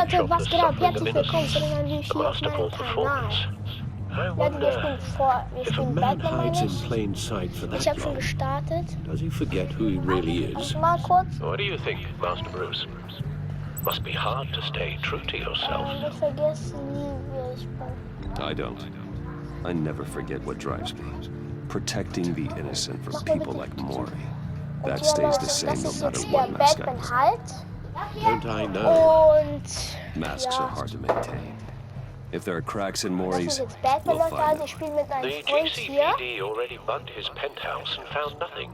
Leute, was geht ab? Herzlich willkommen zu einem neuen Video auf meinem Kanal. Ja, wir spielen Batman, meine ich. Ich habe schon gestartet. Mal kurz. What do you think, Master Bruce? Must be hard to stay true to yourself. Ich vergesse nie, wer ich bin. I don't. I never forget what drives me. Protecting the innocent from people like Maury. That stays the same no matter what mask I Batman halt. Don't I know? Und masks are hard to maintain. If there are cracks in das Maury's, ist jetzt Batman, we'll Leute. find Also ich them. spiele mit einem The Freund hier. GCPD already bugged his penthouse and found nothing.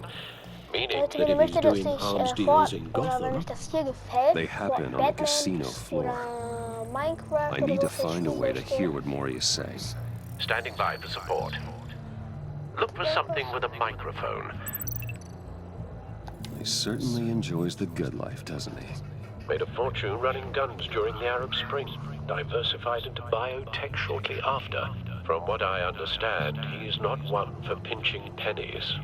Meaning Leute, wenn ihr möchtet, dass ich oder wenn euch das hier gefällt, They happen on the casino floor. oder Minecraft I need oder to was ich find a spielen way to möchte. hear what Maury is saying. standing by for support. Look for something with a microphone. He certainly enjoys the good life, doesn't he? Made a fortune running guns during the Arab Spring. Diversified into biotech shortly after. From what I understand, he's not one for pinching pennies.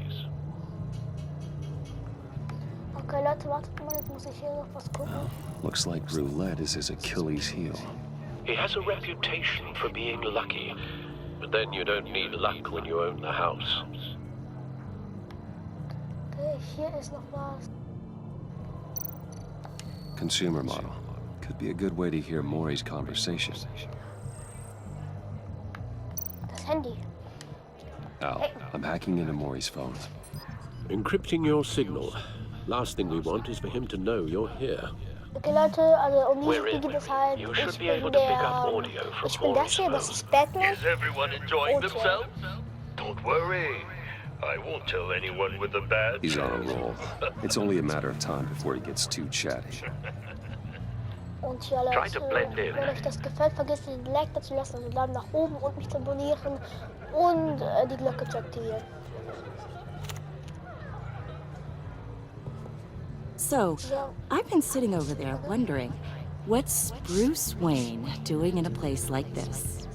Okay, Leute, wartet mal, jetzt muss ich hier noch was gucken. Looks like roulette is his Achilles heel. He has a reputation for being lucky, but then you don't need luck when you own the house. Okay, hier ist noch was. Consumer model. Could be a good way to hear Maury's conversation. Das Handy. Al, I'm hacking into Maury's phone. Encrypting your signal. Last thing we want is for him to know you're here. Okay, Leute, also um dieses Spiel geht es halt. You Ich should be bin able to pick up audio der. from Ich bin das hier, das ist Batman. Is everyone enjoying Okay. themselves? Don't worry. I won't tell anyone with a badge. He's on a roll. It's only a matter of time before he gets too chatty. Und ja, Try Leute, to blend in. wenn euch das gefällt, vergesst nicht, den Like dazu lassen, also Daumen nach oben und mich zu abonnieren und die Glocke zu aktivieren. So, Ja. I've been sitting over there wondering, what's Bruce Wayne doing in a place like this?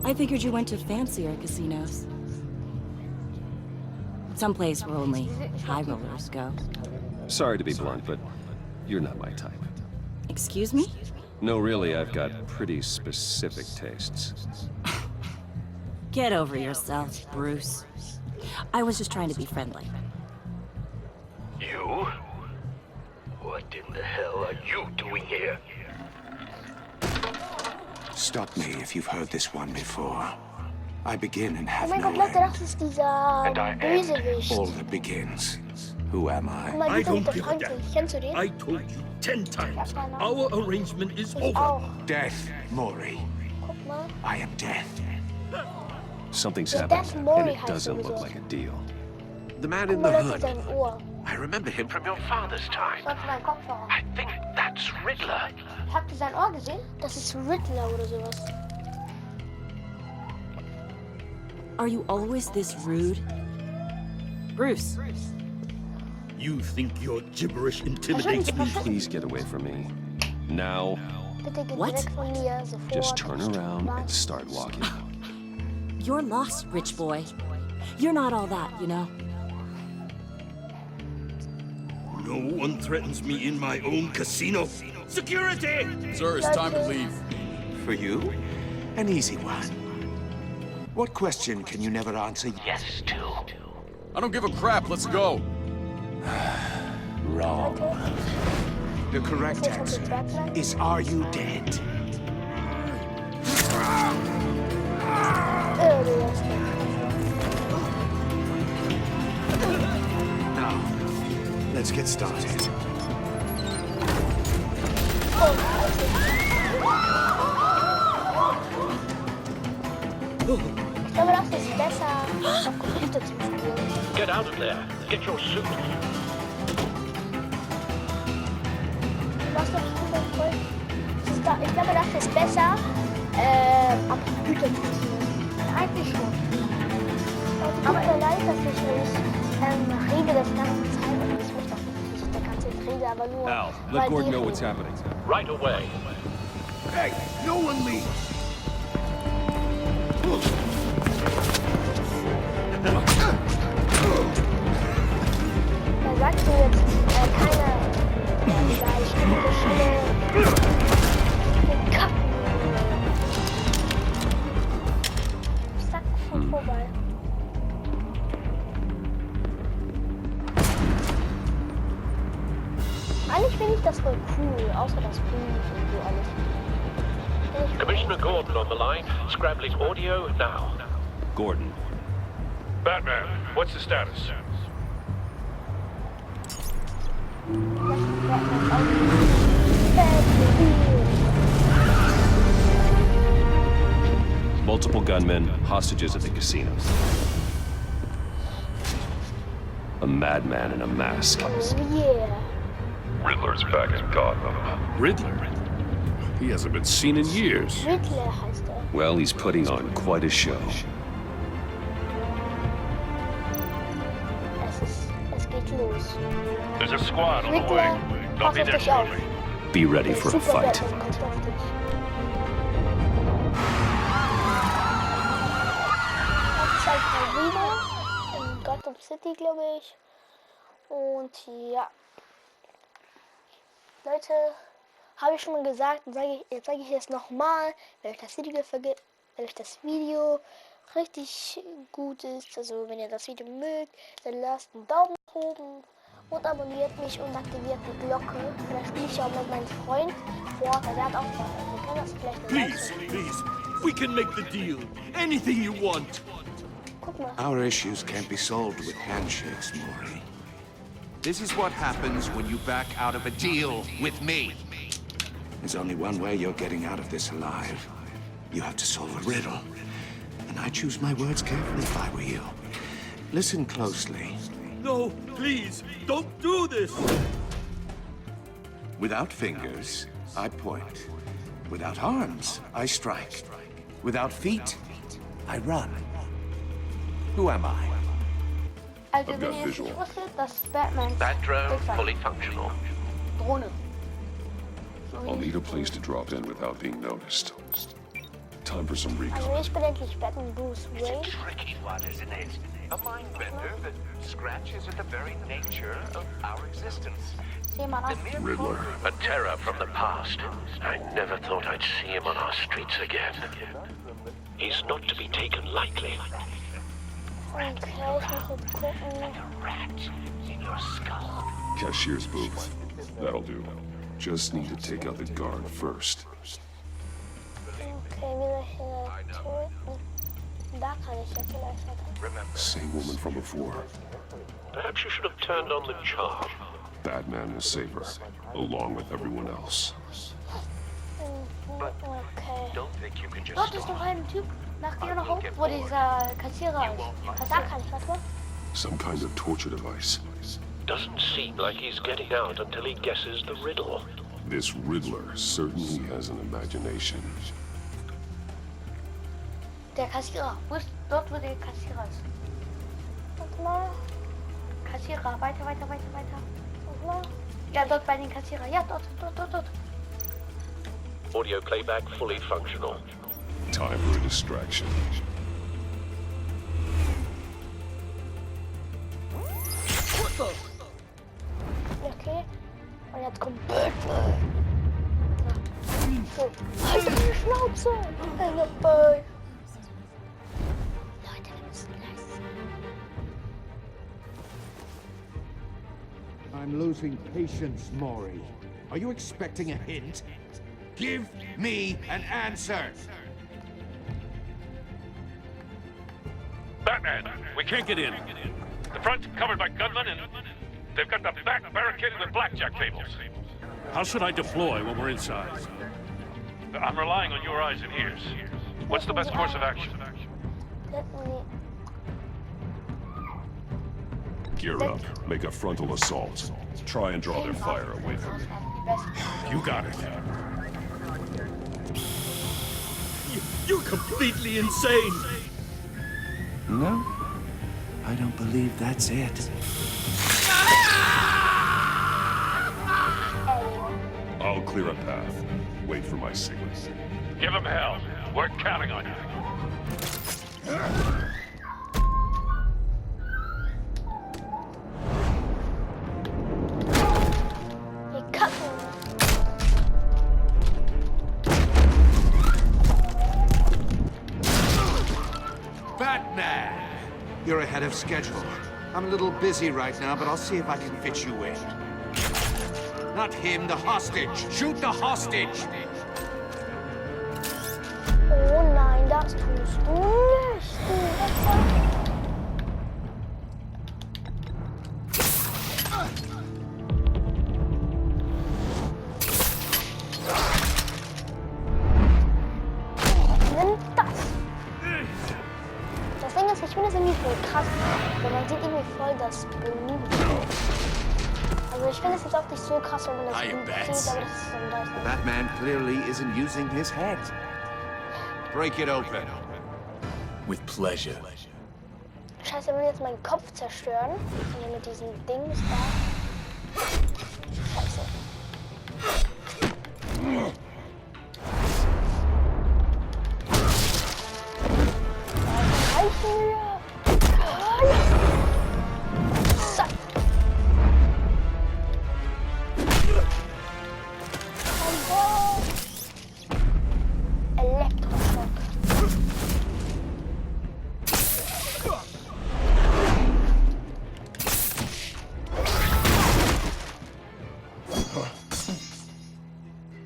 I figured you went to fancier casinos. Someplace where only high rollers go. Sorry to be blunt, but you're not my type. Excuse me? No, really, I've got pretty specific tastes. Get over yourself, Bruce. I was just trying to be friendly. You? What in the hell are you doing here? Stop me if you've heard this one before. I begin and Oh have mein no Gott, Leute, end. das ist dieser Bösewicht. All that begins. Who am Guck I? mal, I dieser mit don't der give a Frankel. damn. Kennst du den? I told you 10 times. Our arrangement is Ich over. auch. Death, Maury. Guck mal. I am death. Something's Yeah, happened, that's Maury and it heißt doesn't sowieso. look like a deal. The man Guck in mal, the Leute, hood. sein Ohr. I remember him from your father's time. Das ist mein Kopfhörer. I think that's Riddler. Habt ihr sein Ohr gesehen? Das ist Riddler oder sowas. Are you always this rude? Bruce, You think your gibberish intimidates me? Please get away from me. Now, Bitte geht What? direkt von mir sofort. just turn around Was? and start walking. you're lost, rich boy. You're not all that, you know? No one threatens me in my own casino. Security! Sir, it's time to leave. For you, an easy one. What question can you never answer? Yes, to. I don't give a crap. Let's go. Wrong. The correct Ist das answer jetzt Batman? is, are you dead? Du hast Now, let's get started. Ich glaube, das ist besser, auf Computer zu spielen. Get out of there. Get your suit. Was, glaube ich, voll. Ich glaube, das ist besser, am Computer zu spielen. Eigentlich schon. Aber tut mir leid, dass ich nicht rede das ganze Zeit. Und ich möchte auch nicht, dass ich die ganze Zeit rede, aber nur, Al, weil let die Gordon know what's reden. happening. Right away. Hey, no one leaves. Da sagst du jetzt, keine, gleich, schnell. außer das Bild und so alles. Commissioner Gordon on the line, scrambling audio now. Gordon, Batman, what's the status? multiple gunmen, hostages at the casino. A madman in a mask. Yeah. Riddler's back in Gotham. Riddler? He hasn't been seen in years. Riddler heißt er. Well, he's putting on quite a show. Es geht los. There's a squad on the Riddler, way. They'll pass be auf there dich auf. shortly. Be ready for a Super fight. Batman kommt auf dich. Das zeigt mal wieder in Gotham City, glaube ich. Und ja. Leute, habe ich schon mal gesagt, und jetzt sage ich es nochmal, wenn euch das Video richtig gut ist, also wenn ihr das Video mögt, dann lasst einen Daumen nach oben und abonniert mich und aktiviert die Glocke. Vielleicht spiele ich auch mit meinem Freund vor, der hat auch was. Wir können das vielleicht Please, please. We can make the deal. Anything you want. Guck mal. Our issues can't be solved with handshakes, Maury. This is what happens when you back out of a deal with me. There's only one way you're getting out of this alive. You have to solve a riddle. And I choose my words carefully if I were you. Listen closely. No, please, don't do this. Without fingers, I point. Without arms, I strike. Without feet, I run. Who am I? Also wenn ihr jetzt nicht wusstet, dass Batman Bat drone fully functional. Drohne. I'll need a place to drop in without being noticed. Time for some recon. Also ich bin endlich Batman Bruce Wayne. Tricky one, isn't it? A mind bender that scratches at the very nature of our existence. Sieh mal auf. Riddler. A terror from the past. I never thought I'd see him on our streets again. He's not to be taken lightly. Okay, ich muss jetzt gucken. Rat in your skull. Cashier's booth. That'll do. Just need to take out the guard first. Okay, wie soll ich ihn da töten? Da kann ich ja vielleicht was. Same woman from before. Perhaps you should have turned on the charm. Batman will save her, along with everyone else. Okay. Don't think you can just Dort ist noch ein Typ nach dir nach oben, wo dieser Kassierer ist. Da kann ich was machen. Some kind of torture device. Doesn't seem like he's getting out until he guesses the riddle. This Riddler certainly has an imagination. Der Kassierer. Wo ist dort, wo der Kassierer ist? Warte mal. Kassierer. Weiter. Warte mal. Ja, dort bei den Kassierer. Ja, dort. Audio playback fully functional. Time for a distraction. Okay. Und jetzt kommt Batman. So. Halt deine Schnauze. Eine Boy. Leute, wir müssen gleich sein. I'm losing patience, Maury. Are you expecting a hint? Give me an answer! Batman, we can't get in. The front's covered by gunmen and they've got the back barricaded with blackjack tables. How should I deploy when we're inside? I'm relying on your eyes and ears. What's the best course of action? Let me... Gear up. Make a frontal assault. Try and draw their fire away from me. You got it. You're completely insane. No, I don't believe that's it. I'll clear a path. Wait for my signal. Give him hell. We're counting on you. He cut me. Batman! You're ahead of schedule. I'm a little busy right now, but I'll see if I can fit you in. Not him, the hostage. Shoot the hostage. Oh nein, das tust du nicht, du Wichser. Nimm das. Das Ding ist, ich finde es irgendwie voll krass, weil man sieht irgendwie voll das Blut. Also ich finde es jetzt auch nicht so krass, wenn man das Blut sieht, aber das ist dann da. That man clearly isn't using his head. Break it open. With pleasure. Scheiße, wenn wir jetzt meinen Kopf zerstören, hier mit diesen Dings da. Scheiße.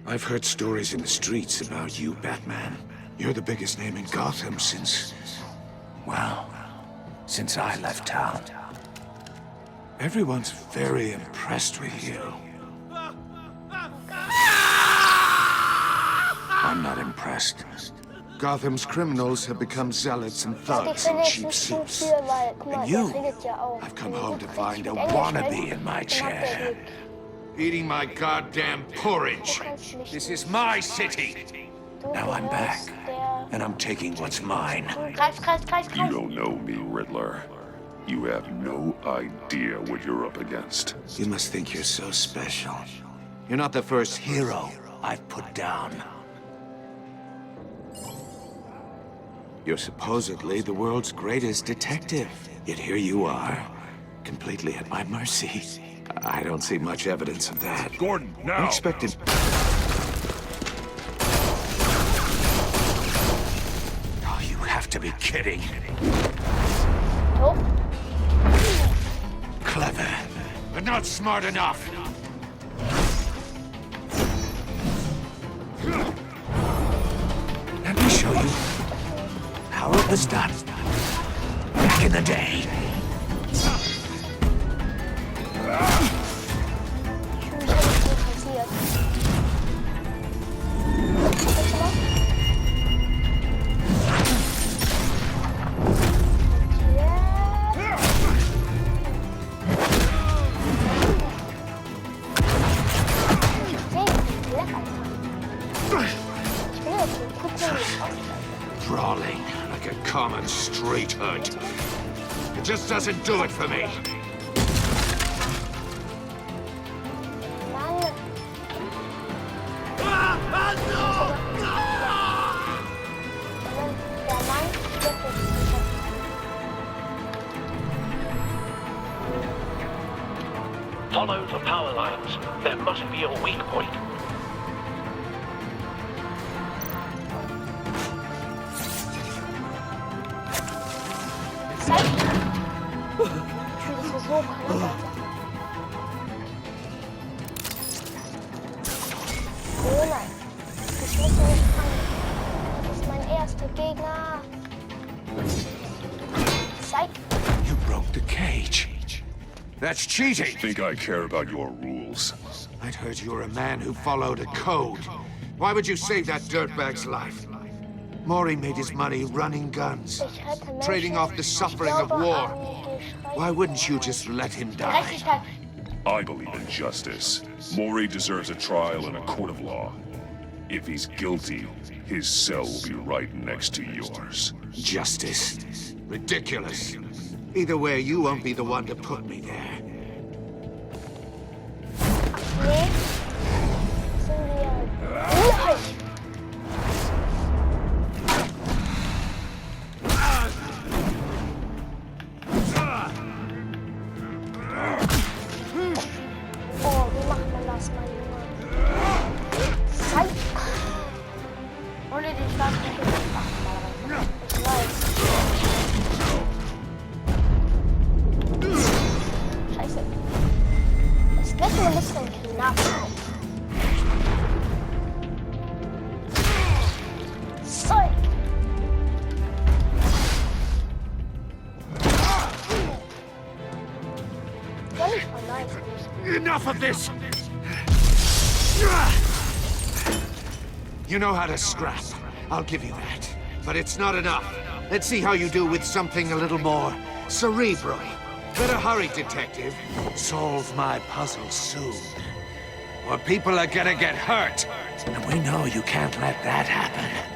I've heard stories in the streets about you, Batman. You're the biggest name in Gotham since... well, since I left town. Everyone's very impressed with you. I'm not impressed. Gotham's criminals have become zealots and thugs in cheap suits. And you, I've come home to find a wannabe in my chair. Eating my goddamn porridge. This is my city. Now I'm back, and I'm taking what's mine. You don't know me, Riddler. You have no idea what you're up against. You must think you're so special. You're not the first hero I've put down. You're supposedly the world's greatest detective. Yet here you are, completely at my mercy. I don't see much evidence of that. Gordon, now! I expected... Oh, you have to be kidding. Oh. Clever, but not smart enough. Let me show you how it was done back in the day. Brawling like a common street hood. It just doesn't do it for me. Follow the power lines. There must be a weak point. Oh nein. Ich muss ihn nicht fangen. Das ist mein erster Gegner. Zeig. You broke the cage. That's cheating. Think I care about your rules? I'd heard you were a man who followed a code. Why would you save that dirtbag's life? Maury made his money running guns, trading off the suffering of war. Why wouldn't you just let him die? I believe in justice. Maury deserves a trial in a court of law. If he's guilty, his cell will be right next to yours. Justice? Ridiculous. Either way, you won't be the one to put me there. Nee. Sind wir gleich. Oh, wie macht man das, mein Junge? Zeig. Ohne den schwarzen Griff machen, ich weiß. this! You know how to scrap. I'll give you that. But it's not enough. Let's see how you do with something a little more cerebral. Better hurry, detective. Solve my puzzle soon. Or people are gonna get hurt. And we know you can't let that happen.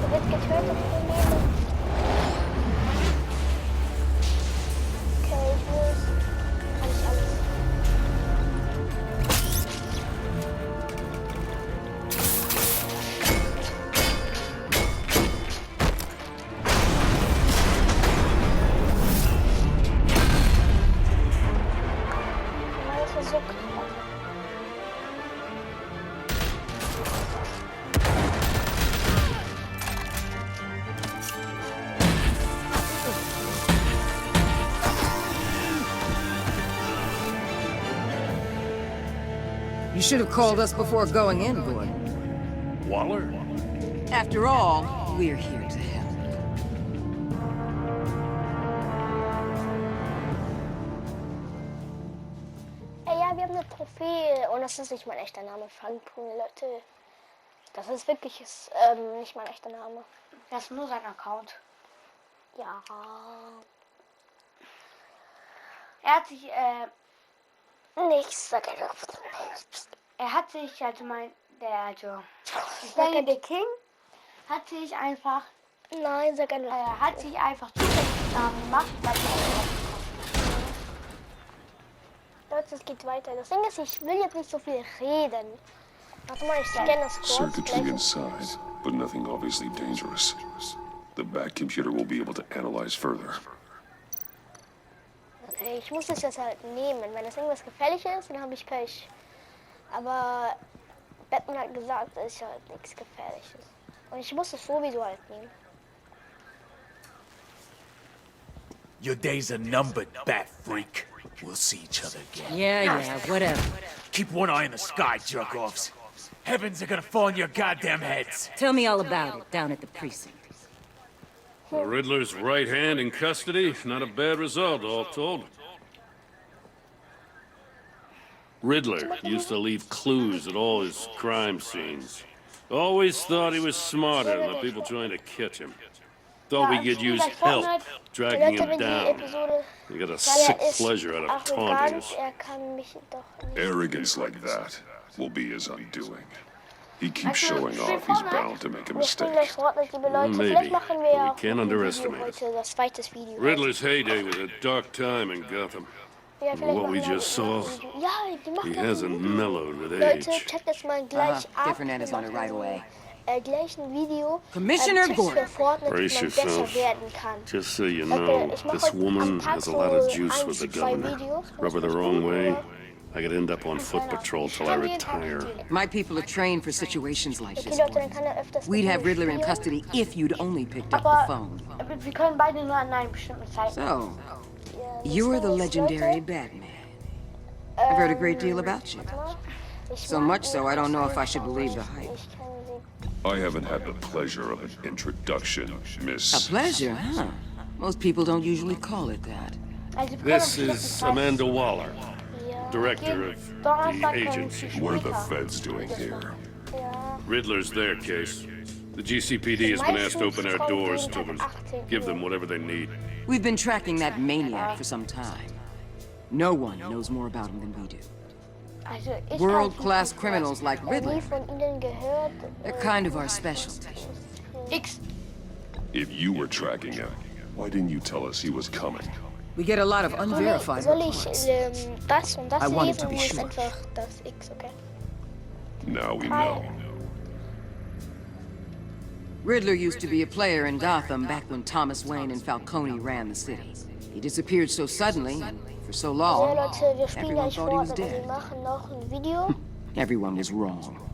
Du wirst getötet von Leben. Okay, ich muss... Kann ich alles. Das ist so krass. You should have called us before going in, Gordon. Waller? After all, we're here to help. Ey, ja, wir haben eine Trophäe und das ist nicht mein echter Name, Feind, Leute. Das ist wirklich nicht mein echter Name. Das ist nur sein Account. Ja. Er hat sich, nichts, sag ich doch. Er hat sich, also der King hat sich einfach, nein, sag ich hat sich einfach Zugriffsnamen gemacht, weil Leute, es geht weiter. Das Ding ist, ich will jetzt nicht so viel reden. Warte mal, ich scanne das kurz. Circuitry inside, but nothing obviously dangerous. The back computer will be able to analyze further. Okay, ich muss das jetzt halt nehmen. Wenn das irgendwas gefährlich ist, dann habe ich Pech. Aber Batman hat gesagt, es ist halt nichts Gefährliches. Und ich muss es sowieso halt nehmen. Your days are numbered, bat freak. We'll see each other again. Yeah, whatever. Keep one eye in the sky, jerk-offs. Heavens are gonna fall on your goddamn heads. Tell me all about it down at the precinct. The Riddler's right hand in custody. Not a bad result, all told. Riddler used to leave clues at all his crime scenes. Always thought he was smarter than the people trying to catch him. Thought we could use help dragging him down. He got a sick pleasure out of taunting us. Arrogance like that will be his undoing. He keeps showing off, he's bound to make a mistake. Maybe, but we can't underestimate it. Riddler's heyday was a dark time in Gotham. And what we just saw, he hasn't mellowed with age. Leute, check das mal gleich ab. Different is on it right away. Gleich ein Video, Commissioner Gordon. Brace yourself. Just so you know, this woman has a lot of juice with the governor. Rub her the wrong way, I could end up on foot patrol till I retire. My people are trained for situations like this. We'd have Riddler in custody if you'd only picked up the phone. Wir können beide nur an einem bestimmten Zeitpunkt. So, you're the legendary Batman. I've heard a great deal about you. So much so, I don't know if I should believe the hype. I haven't had the pleasure of an introduction, Miss... A pleasure, huh? Most people don't usually call it that. This is Amanda Waller, director of the agency. What are the feds doing here? Riddler's their case. The GCPD has been asked to open our doors to them. Give them whatever they need. We've been tracking that maniac for some time. No one knows more about him than we do. World-class criminals like Riddler. They're kind of our specialty. If you were tracking him, why didn't you tell us he was coming? We get a lot of unverified reports. Das und das I wanted lesen to be und jetzt sure. einfach das X, okay? Now we know. Riddler used to be a player in Gotham back when Thomas Wayne and Falcone ran the city. He disappeared so suddenly, and for so So long, Leute, wir spielen everyone gleich thought he was Fortnite und wir dead. machen noch ein Video. Everyone was wrong.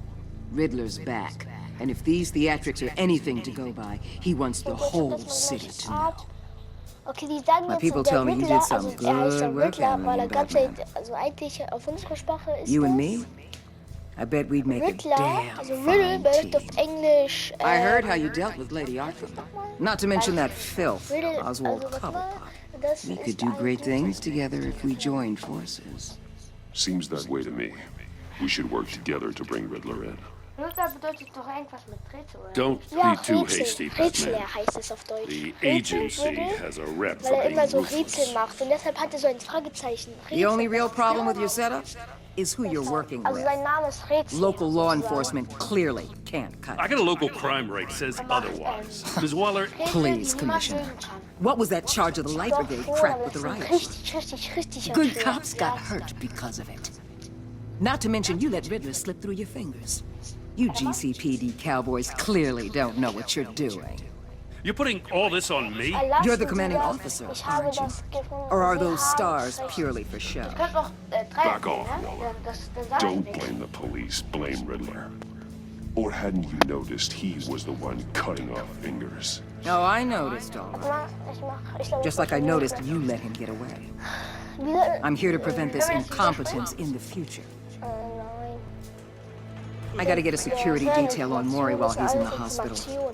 Riddler's back, and if these theatrics are anything to go by, he wants the whole city to know. Okay, die sagen My jetzt, people der tell me you Riddler, did some also er heißt der good work Riddler, handling weil er him, ganz Batman. also eigentlich auf unserer Sprache ist You and das, me? I bet we'd make a Riddler, damn also Riddle fine bedeutet team. auf Englisch. I heard how you dealt with Lady Arkham. Not to mention that filth, Riddle, Oswald also, warte mal, Cobblepot. das We could ist do great eigentlich- things together if we joined forces. Seems that way to me. We should work together to bring Riddler in. Riddler bedeutet doch irgendwas mit Rätsel, oder? Don't Ja, be too Rätsel. hasty, Rätsel Batman. heißt es auf Deutsch. The Rätsel, agency Riddle, has a rep weil for er being immer so ruthless. Rätsel macht und deshalb hat er so ein Fragezeichen. The only Rätsel. real problem with your setup is who you're working Also with. sein Name ist Rätsel. Local law enforcement clearly can't cut I it. got a local crime rate says otherwise. Ms. Waller, Please, Commissioner. What was that charge of the Light Brigade cracked with the riots? Richtig Good cops got hurt because of it. Not to mention you let Riddler slip through your fingers. You GCPD cowboys clearly don't know what you're doing. you're putting all this on me? You're the commanding officer, aren't you? Or are those stars purely for show? Back off, Waller. Don't blame the police, blame Riddler. Or hadn't you noticed he was the one cutting off fingers? Oh, I noticed all right. Just like I noticed you let him get away. I'm here to prevent this incompetence in the future. I gotta get a security detail on Maury while he's in the hospital.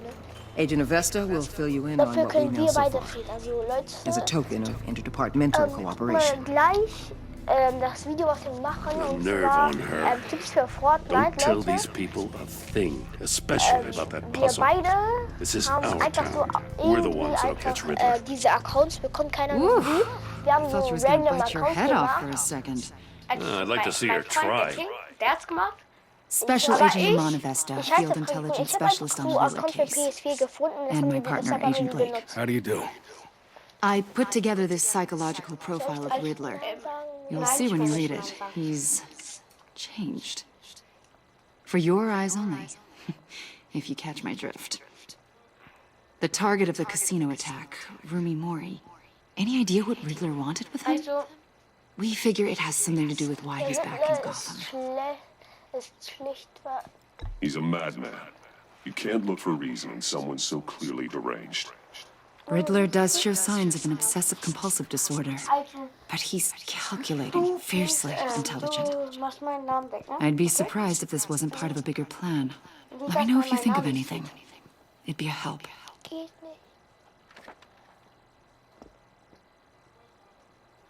Agent Avesta will fill you in on Dafür what we können know wir so beide far, reden. Also Leute, as a token of interdepartmental cooperation. gleich das Video, was wir machen, und nerve zwar on her. Tipps für Fortnite, Don't tell Leute. these people a thing, especially about that Wir puzzle. beide This is haben our einfach so town. We're the irgendwie ones that'll catch Riddler. diese Accounts bekommt keiner Oof. wie. Wir haben I so thought you was gonna random bite your Accounts head off for gemacht. a second. I'd like to see her try. Der hat's gemacht. Special Aber Agent ich- Amon Vesta, ich heiße Field Frank, Intelligence ich habe einfach Specialist on so the Riddler Account für case. PS4 gefunden. Das And haben my wir partner, deshalb haben wir Agent ihn Blake. benutzt. How do you do? I put together this psychological profile of Riddler. You'll see when you read it. He's changed. For your eyes only, if you catch my drift. The target of the casino attack, Rumi Mori. Any idea what Riddler wanted with him? Also, We figure it has something to do with why he's back in Gotham. ist schlicht war. He's a madman. You can't look for reason in someone so clearly deranged. Riddler does show signs of an obsessive-compulsive disorder, Also, but he's calculating, fiercely intelligent. du machst meinen Namen weg, ne? I'd be surprised if this wasn't part of a bigger plan. Let me know if you think of anything. It'd be a help. Geht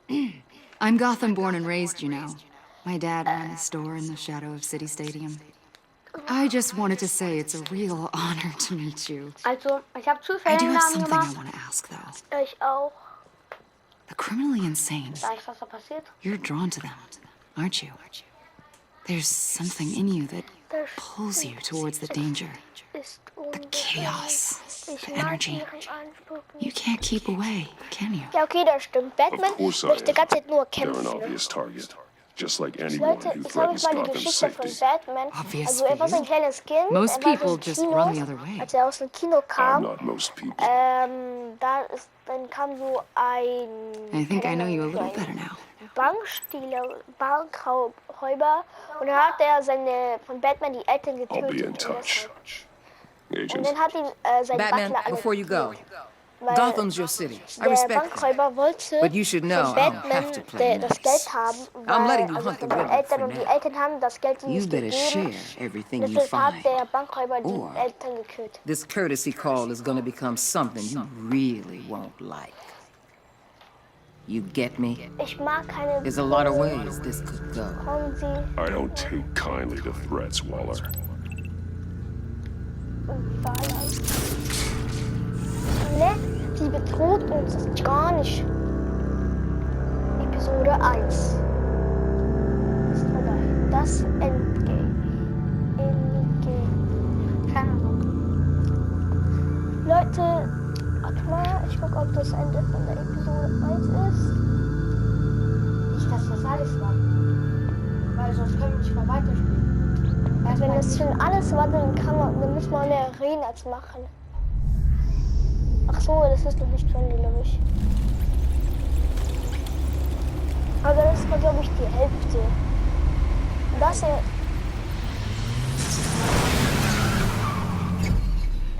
nicht. I'm Gotham-born and raised, you know. My dad ran a store in the shadow of City Stadium. I just wanted to say it's a real honor to meet you. Also, ich habe I zufällig do einen have Namen something I gemacht. want to ask, though. Ich auch. The criminally insane. Sag ich, was da passiert? You're drawn to them, aren't you? There's something in you that Das pulls you towards the danger, ist the chaos, Ich the mag energy. ihren Anspruch You nicht. can't keep away, can you? Ja, okay, das stimmt. Batman Of course I möchte am. ganz Zeit nur They're an kämpfen. Ne? obvious target. Just like anyone Leute, who jetzt habe ich threatens mal die Gotham's Geschichte von safety. Batman. Obvious Also er war so ein for you. kleines Kind. Most er war so people im just Kino, run the other way. Als er aus dem Kino I'm kam, not most people. dann kam so ein I think I know you a little ein better now. Bankräuber und dann hat er von Batman die Eltern getötet. I'll be in und touch. deshalb- Und Agent, dann hat ihn sein Batman, Butler before you go, weil Gotham's your city. I der respect that. Bankräuber wollte But you should know von I'll Batman have to play das nice. Geld haben, I'm letting weil you also hunt the von den Riddler Eltern for und die now. Eltern haben das Geld ihm You nicht better gegeben. share everything you Deshalb hat find. der Bankräuber die Or Eltern getötet. this courtesy call is gonna become something you really won't like. You get me? Ich mag keine There's a lot of ways this could go. Kommen Sie I don't take kindly to threats, Waller. und Wahrheit. Ne? Sie bedroht uns das gar nicht. Episode 1. Ist vorbei. Das Endgame. Keine Ahnung. Leute, warte mal, ich guck, ob das Ende von der Episode 1 ist. Nicht, dass das alles war. Weil sonst können wir nicht mehr weiterspielen. Wenn das schon alles war, dann muss man mehr reden als machen. Ach so, das ist noch nicht zu Ende, glaube ich. Aber das war, glaube ich, die Hälfte. Das hier.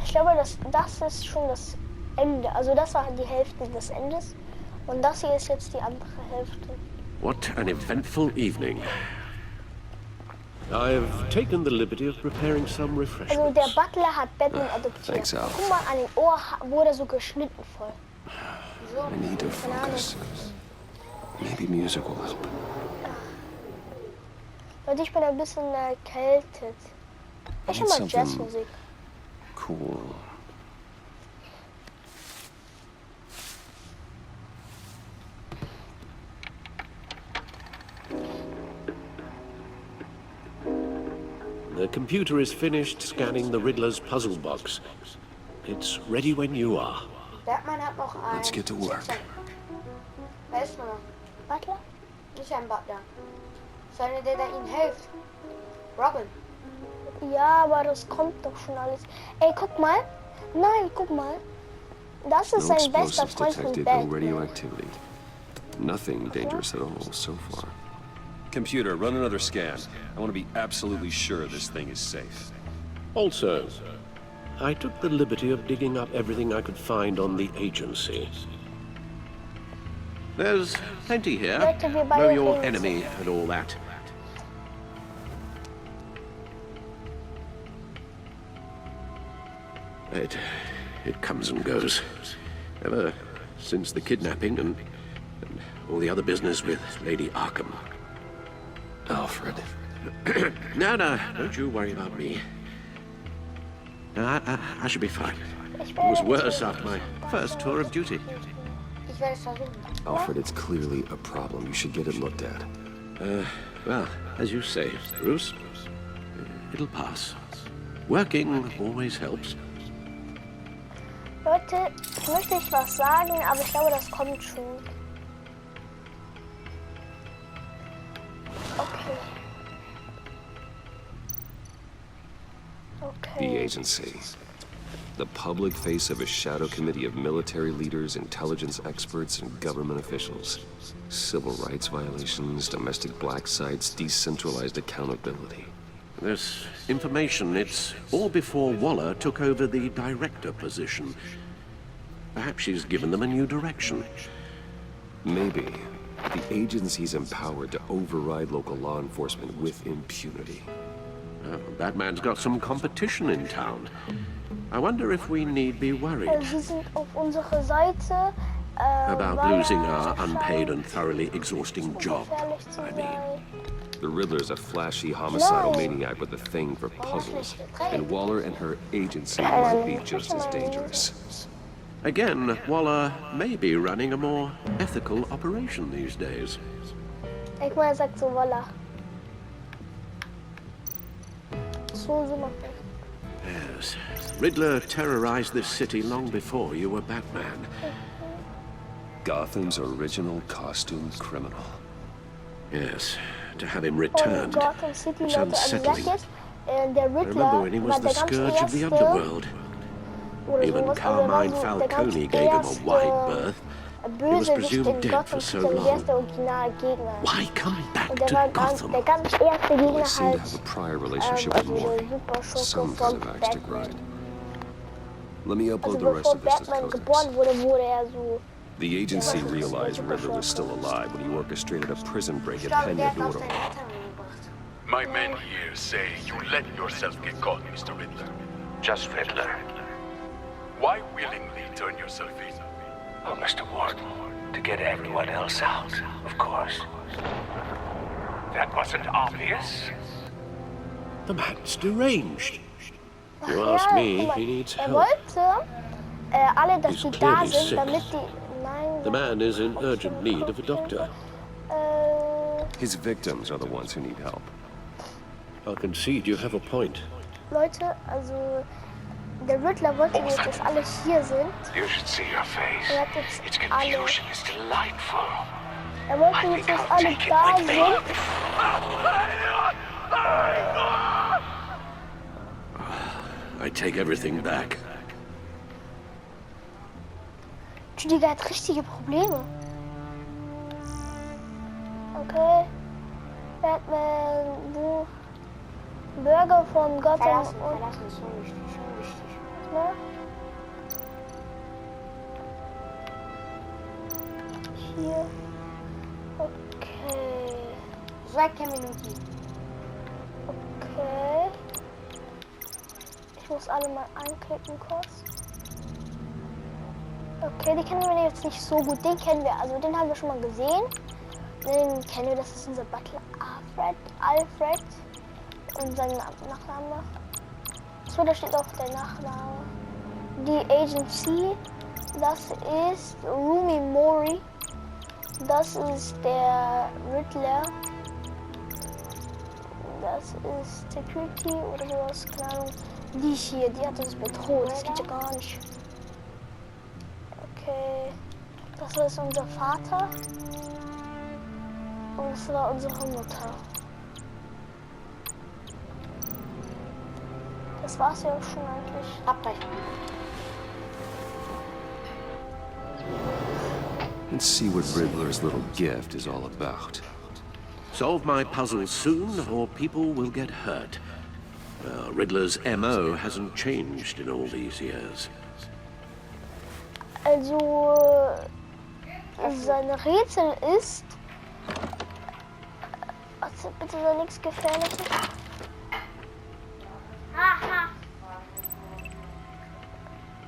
Ich glaube, das ist schon das Ende. Also das war die Hälfte des Endes. Und das hier ist jetzt die andere Hälfte. What an eventful evening. I've taken the liberty of preparing some Also refreshments. der Butler hat Batman adoptiert. Thanks, Al. Guck mal, an dem Ohr wurde so geschnitten voll. So, I need to keine Ahnung. focus. Maybe music will help. Leute, ich bin ein bisschen erkältet. Ich höre mal Jazzmusik. Cool. The computer is finished scanning the Riddler's puzzle box. It's ready when you are. Batman hat noch einen. Let's get to work. Wer ist noch? Butler? Nicht ein Butler. So einer, der ihnen hilft. Robin. Ja, aber das kommt doch schon alles. Ey, guck mal. Nein, guck mal. Das ist No sein bester explosives Freund von detected, no Batman. radioactivity. Nothing dangerous at all so far. Computer, run another scan. I want to be absolutely sure this thing is safe. Also, I took the liberty of digging up everything I could find on the agency. There's plenty here. Leute, wir Know your beide enemy and all that. It comes and goes. Ever since the kidnapping and all the other business with Lady Arkham. Alfred. No, don't you worry about me. No, I should be fine. It was worse after my first tour of duty. Ich werde es versuchen. Alfred, it's clearly a problem. You should get it looked at. Well, as you say, Bruce, it'll pass. Working always helps. Leute, ich möchte nicht was sagen, aber ich glaube, das kommt schon. Okay. The agency. The public face of a shadow committee of military leaders, intelligence experts, and government officials. Civil rights violations, domestic black sites, decentralized accountability. This information, it's all before Waller took over the director position. Perhaps she's given them a new direction. Maybe. The agency's empowered to override local law enforcement with impunity. Batman's got some competition in town. I wonder if we need be worried Sie sind auf unserer Seite. about losing our unpaid and thoroughly exhausting job, I mean. The Riddler's a flashy homicidal maniac with a thing for puzzles, and Waller and her agency might be just as dangerous. Again, Waller may be running a more ethical operation these days. Ich meine, er sagt so, Waller. So macht er. Yes. Riddler terrorized this city long before you were Batman. Gotham's original costumed criminal. Yes. To have him returned. Gotham City, It's Leute, also unsettling. sag jetzt, der I remember Riddler when he was war the der ganz scourge of the erste, underworld. oder Even sowas, Carmine also der ganz Falcone gave him a wide erste berth. He was Bösewicht presumed in dead Gotham for so City, der long. erste Originalgegner. Why come back Und der to war Gotham? der ganz erste Well, Gegner they seem to halt, have a prior relationship with also der Morty. Superschurke Some von kind of axe to Batman. grind. Let me Also upload the rest bevor of this to the Batman Codex. geboren wurde, wurde er so. The agency realized Riddler was still alive when he orchestrated a prison break at Peña Duro. My men here say you let yourself get caught, Mr. Riddler. Just Riddler. Why willingly turn yourself in? Oh, Mr. Ward, to get everyone else out, of course. That wasn't obvious. The man's deranged. You ask me, he needs help. wollte alle, dass He's die da clearly sind, sick. damit die. Nein. The man is in urgent need of a doctor. His victims are the ones who need help. I'll concede you have a point. Leute, also der Riddler wollte nicht, dass alle hier sind. You should see your face. Er hat jetzt Its alle. confusion is delightful. Er wollte jetzt, dass alle da sind. I take everything back. Judy hat richtige Probleme. Okay. Batman, wo? Bürger von Gotham und. Verlassen ist schon wichtig. Ne? Hier. Okay. Sag 10 Minuten. Ich muss alle mal anklicken kurz. Okay, die kennen wir jetzt nicht so gut. Den kennen wir, also den haben wir schon mal gesehen. Den kennen wir, das ist unser Butler Alfred. Und sein Nachname. So, da steht auch der Nachname. Die Agency, das ist Rumi Mori. Das ist der Riddler. Das ist Security oder sowas, keine Ahnung. Die hier, die hat uns bedroht. Das geht ja gar nicht. Okay. Das ist unser Vater. Und das war unsere Mutter. Das war's ja schon eigentlich. Abbrechen. And see what Riddler's little gift is all about. Solve my puzzles soon, or people will get hurt. Well, Riddler's MO hasn't changed in all these years. Also, sein Rätsel ist... Also, bitte so nichts Gefährliches. Aha.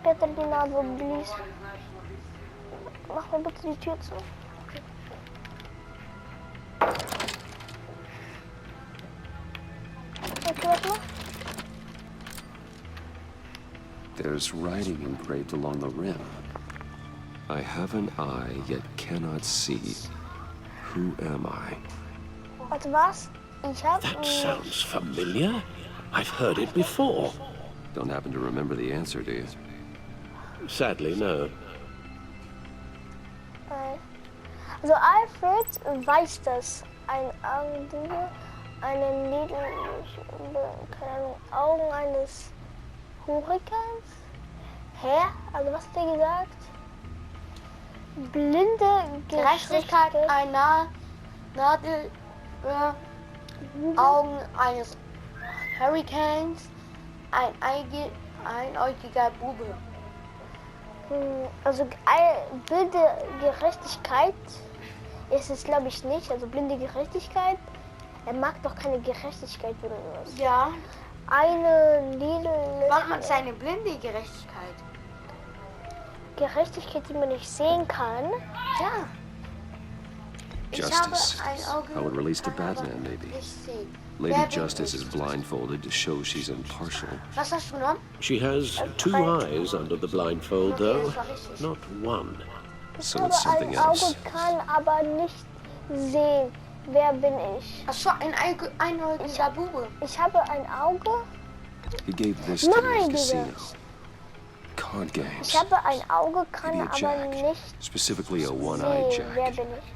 Bitte die Nase, please. Mach mir bitte die Tür zu. Okay, warte mal. There's writing engraved along the rim. I have an eye, yet cannot see. Who am I? Warte, was? Ich hab... That sounds familiar. I've heard it before. Don't happen to remember the answer, do you? Sadly, no. Also Alfred weiß das. Ein Augenbügel, eine niedliche, keine Ahnung, Augen eines Hurrikans. Hä? Also was hat er gesagt? Blinde Gerechtigkeit, ein Nadel, Augen eines Hurrikans, ein einäugiger Bube. Also blinde Gerechtigkeit ist es, glaube ich, nicht. Also blinde Gerechtigkeit. Er mag doch keine Gerechtigkeit oder sowas. Ja. Eine niedliche... Was ist eine blinde Gerechtigkeit? Gerechtigkeit, die man nicht sehen kann. Ja. Justice. How it relates to Batman, maybe. Lady Justice is blindfolded to show she's impartial. Was hast du genommen? She has two eyes under the blindfold, though, not one. So it's something else. Auge kann aber nicht sehen. Wer bin ich? Ach so, ein einäugiger Bube. Ich habe ein Auge. He gave this to his casino. Card games. Ich habe ein Auge, kann Maybe a aber jack. nicht Specifically a one-eyed sehen. Wer jack. bin ich?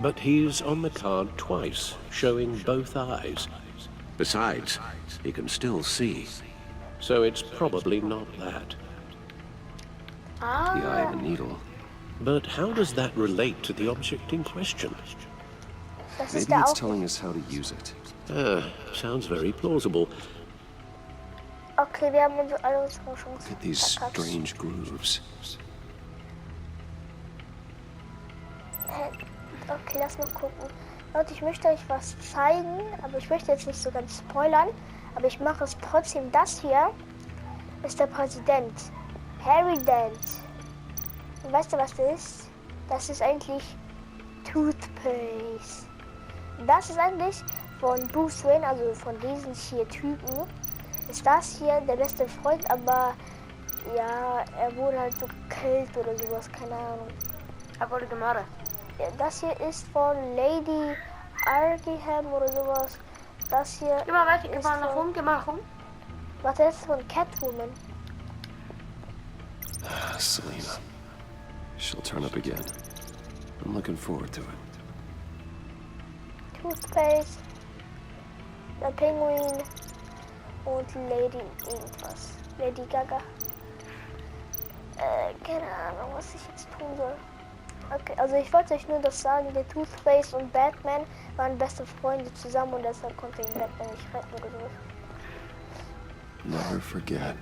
But he's on the card twice, showing both eyes. Besides, he can still see. So it's probably not that. The eye of a needle. But how does that relate to the object in question? Maybe it's telling us how to use it. Sounds very plausible. Okay, wir haben also alle unsere Chancen. Look at these strange grooves. Okay, lass mal gucken. Leute, ich möchte euch was zeigen, aber ich möchte jetzt nicht so ganz spoilern, aber ich mache es trotzdem. Das hier ist der Präsident, Harry Dent. Und weißt du, was das ist? Das ist eigentlich Toothpaste. Das ist eigentlich von Bruce Wayne, also von diesen hier Typen, ist das hier der beste Freund, aber ja, er wurde halt so gekillt oder sowas, keine Ahnung. Er wurde gemordet. Das hier ist von Lady Arkham oder sowas. Das hier. Geh mal weiter, geh mal nach rum, geh mal nach rum. Was ist das von Catwoman? Selena. She'll turn up again. I'm looking forward to it. Toothpaste, der Penguin und Lady irgendwas. Lady Gaga. Keine Ahnung, was ich jetzt tun soll. Okay, also ich wollte euch nur das sagen, der Toothpaste und Batman waren beste Freunde zusammen und deshalb konnte ihn Batman nicht retten oder sowas. Never forget.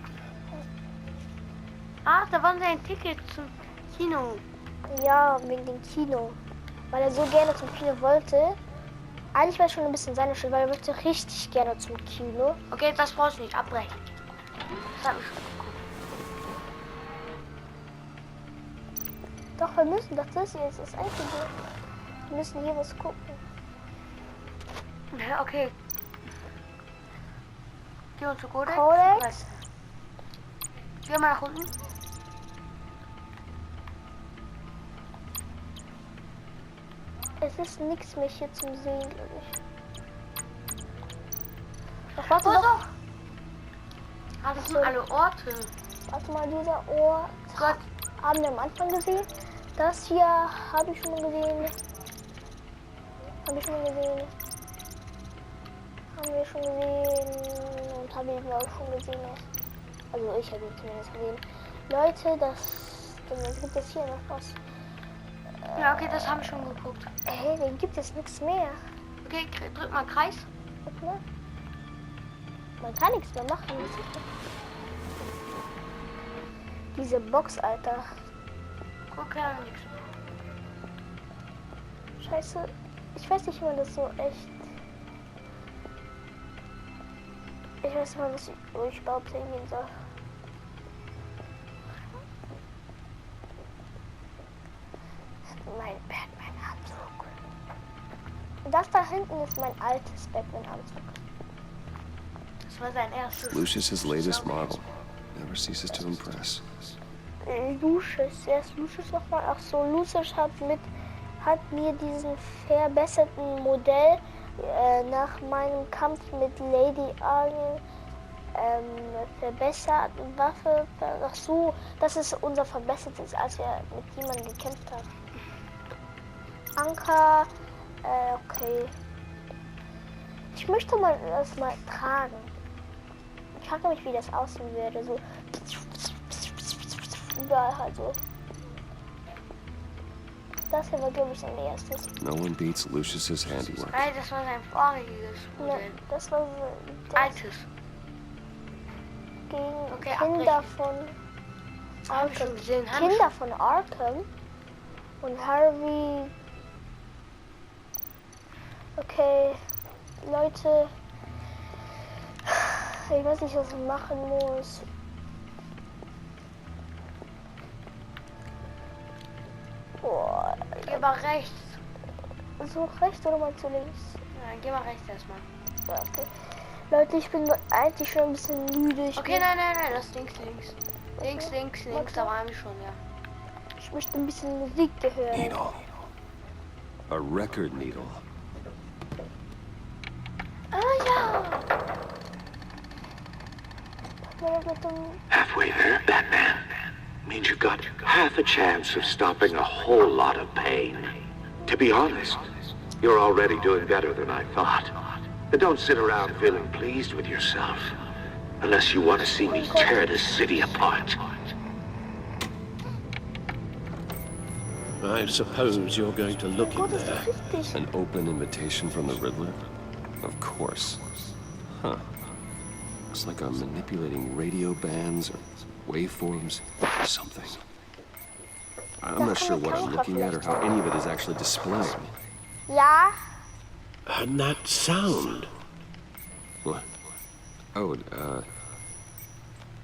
Ah, da waren sein Ticket zum Kino. Ja, wegen dem Kino. Weil er so gerne zum Kino wollte. Eigentlich war es schon ein bisschen seine Schuld, weil er wollte richtig gerne zum Kino. Okay, das brauchst du nicht abbrechen. Das hab ich schon geguckt. Doch, wir müssen, das ist jetzt das Einzige. Wir müssen hier was gucken. Ja, okay. Geh uns zu Codex. Codex. Geh mal nach unten. Es ist nichts mehr hier zum Sehen, glaube ich. Doch, warte Oh, doch. doch. Ah, das sind alle Orte. Warte mal, dieser Ort. Gott. Haben wir am Anfang gesehen. Das hier habe ich schon mal gesehen. Haben wir schon gesehen. Und habe ich auch schon gesehen. Also ich habe ihn zumindest gesehen. Leute, dann gibt es hier noch was. Ja, okay, das haben wir schon geguckt. Hey, den gibt es nichts mehr. Okay, drück mal Kreis. Guck mal. Man kann nichts mehr machen. Diese Box, Alter. Guck ja nichts. Scheiße. Ich weiß nicht, wie man das so echt... Ich weiß nicht mal, wo ich überhaupt hingehen soll. Mein Batman-Anzug. Das da hinten ist mein altes Batman-Anzug. Das war sein erstes. Lucius's latest model. Never ceases to impress. Lucius, wer ist Lucius nochmal? Ach so, Lucius hat mir diesen verbesserten Modell nach meinem Kampf mit Lady Arlen verbessert. Waffe, ach so, das ist unser verbessertes, als wir mit jemandem gekämpft haben. Anker, okay. Ich möchte mal das mal tragen. Ich frage mich, wie das aussehen würde. So überall halt so. Das hier war, glaube ich, sein erstes. No one beats Lucius's handiwork. Nein, das war sein voriges Modell. Ne, das war so Altes. Gegen Okay, Kinder abbrechen. von Hab ich schon Arkham. gesehen, Kinder von Arkham. Und Harvey. Okay, Leute. Ich weiß nicht, was ich machen muss. Boah. Geh mal rechts. So rechts oder mal zu links? Nein, geh mal rechts erstmal. Ja, okay. Leute, ich bin eigentlich schon ein bisschen müde. Okay, nein, das ist links. Links, da waren wir schon, ja. Ich möchte ein bisschen Musik hören. Needle. A record needle. Ah ja! Halfway there, Batman. Means you got half a chance of stopping a whole lot of pain. To be honest, you're already doing better than I thought. But don't sit around feeling pleased with yourself. Unless you want to see me tear this city apart. I suppose you're going to look in there. An open invitation from the Riddler? Of course. Huh. Looks like I'm manipulating radio bands or waveforms or something. I'm not sure what I'm looking at or how any of it is actually displaying. Ja? And that sound. What? Oh,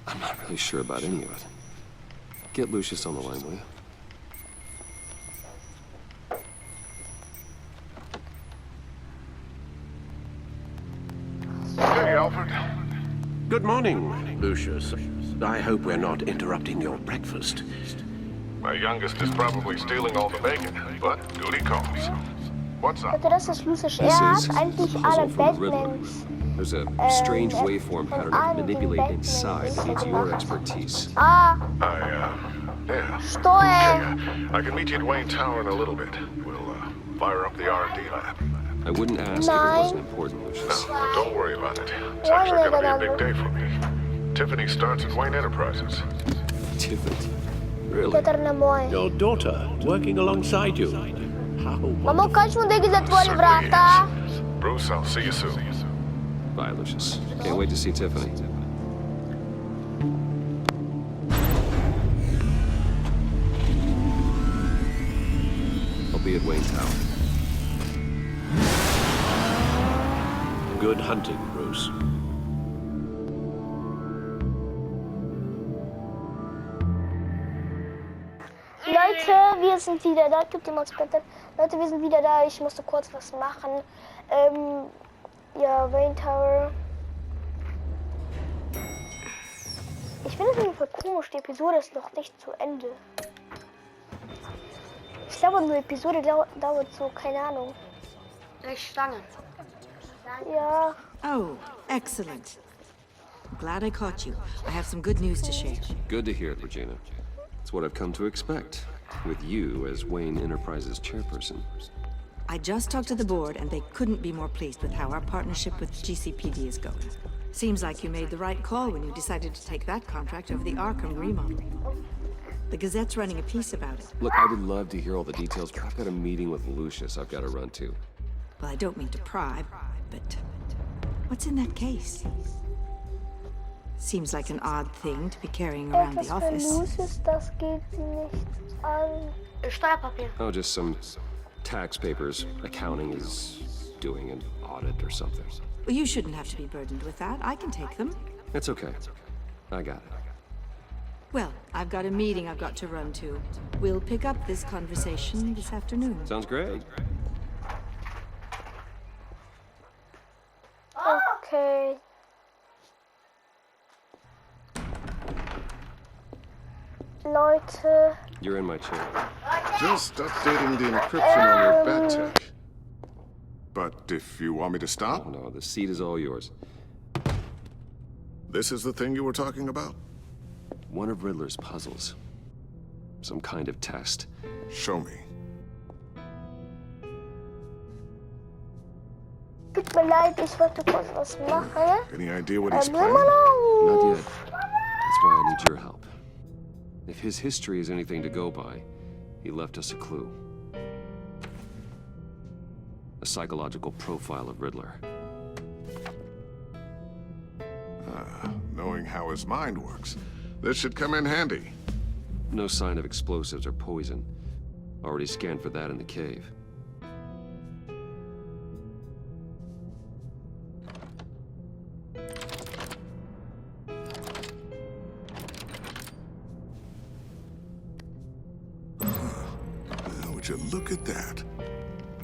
I'm not really sure about any of it. Get Lucius on the line, will you? Hey, Alfred. Good morning, Lucius. I hope we're not interrupting your breakfast. My youngest is probably stealing all the bacon, but duty calls. What's up? Leute, das ist Lucius. This Hat is eigentlich a alle puzzle from the Riddler. Batmans. There's a strange waveform pattern I can manipulate inside that needs your expertise. Ah, Yeah. Steuer. Okay, I can meet you at Wayne Tower in a little bit. We'll, fire up the R&D lab. I wouldn't ask if it wasn't important, Lucius. No, don't worry about it. It's actually gonna be a big day for me. Tiffany starts at Wayne Enterprises. Tiffany? Really? Peter na mooi. Your daughter working alongside you. How Mamo, kan je me denken dat we vrata? Bruce, I'll see you soon. Bye, Lucius. Can't wait to see Tiffany. I'll be at Wayne Tower. Good hunting, Bruce. Leute, wir sind wieder da. Gibt jemand Splitter? Leute, wir sind wieder da. Ich musste kurz was machen. Ja, Wayne Tower. Ich finde es irgendwie voll komisch. Die Episode ist noch nicht zu Ende. Ich glaube, eine Episode dauert so, keine Ahnung. Echt lange. Ja. Oh, excellent. Glad I caught you. I have some good news to share. Good to hear it, Regina. It's what I've come to expect, with you as Wayne Enterprises chairperson. I just talked to the board, and they couldn't be more pleased with how our partnership with GCPD is going. Seems like you made the right call when you decided to take that contract over the Arkham remodel. The Gazette's running a piece about it. Look, I would love to hear all the details, but I've got a meeting with Lucius I've got to run to. Well, I don't mean to pry, but what's in that case? Seems like an odd thing to be carrying around the office. Lucius, das geht sie nicht an. Steuerpapier. Oh, just some tax papers. Accounting is doing an audit or something. Well, you shouldn't have to be burdened with that. I can take them. It's okay. I got it. Well, I've got a meeting I've got to run to. We'll pick up this conversation this afternoon. Sounds great. Okay. Leute. You're in my chair. Just updating the encryption on your bat tech. But if you want me to stop? Oh, no, the seat is all yours. This is the thing you were talking about? One of Riddler's puzzles. Some kind of test. Show me. Tut mir leid, ich wollte kurz was machen. Any idea what he's planning? Not yet. That's why I need your help. If his history is anything to go by, he left us a clue. A psychological profile of Riddler. Knowing how his mind works, this should come in handy. No sign of explosives or poison. Already scanned for that in the cave. Would you look at that?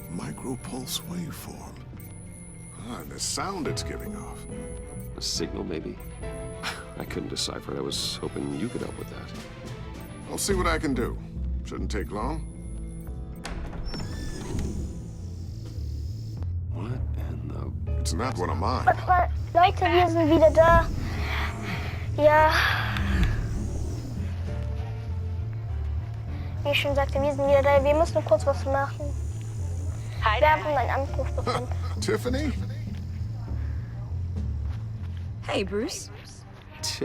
Micro-pulse waveform. And the sound it's giving off. A signal, maybe? I couldn't decipher it. I was hoping you could help with that. I'll see what I can do. Shouldn't take long. What in the... It's not one of mine. Leute, wir sind wieder da. Ja. Wie ich schon sagte, wir sind wieder da. Wir müssen kurz was machen. Wir haben einen Anruf bekommen. Tiffany? Hey, Bruce.